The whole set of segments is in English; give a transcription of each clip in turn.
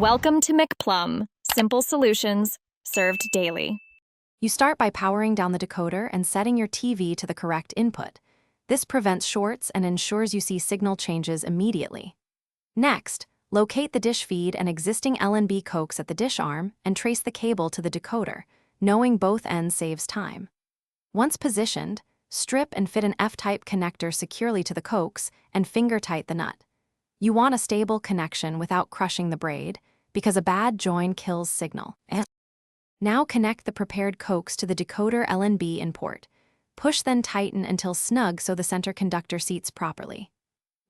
Welcome to McPlum, simple solutions served daily. You start by powering down the decoder and setting your TV to the correct input. This prevents shorts and ensures you see signal changes immediately. Next, locate the dish feed and existing LNB coax at the dish arm and trace the cable to the decoder. Knowing both ends saves time. Once positioned, strip and fit an F-type connector securely to the coax and finger-tight the nut. You want a stable connection without crushing the braid, because a bad join kills signal. Now connect the prepared coax to the decoder LNB in port. Push then tighten until snug so the center conductor seats properly.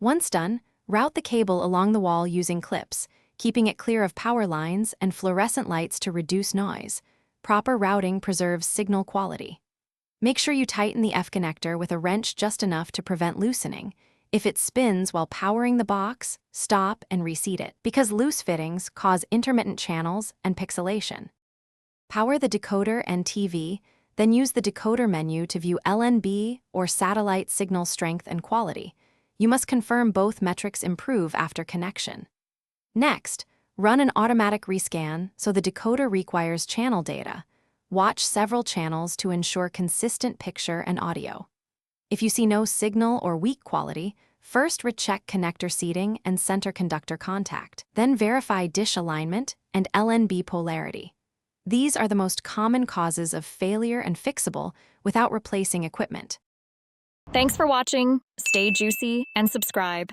Once done, route the cable along the wall using clips, keeping it clear of power lines and fluorescent lights to reduce noise. Proper routing preserves signal quality. Make sure you tighten the F connector with a wrench just enough to prevent loosening. If it spins while powering the box, stop and reseat it, because loose fittings cause intermittent channels and pixelation. Power the decoder and TV, then use the decoder menu to view LNB or satellite signal strength and quality. You must confirm both metrics improve after connection. Next, run an automatic rescan so the decoder requires channel data. Watch several channels to ensure consistent picture and audio. If you see no signal or weak quality, first recheck connector seating and center conductor contact. Then verify dish alignment and LNB polarity. These are the most common causes of failure and fixable without replacing equipment. Thanks for watching. Stay juicy and subscribe.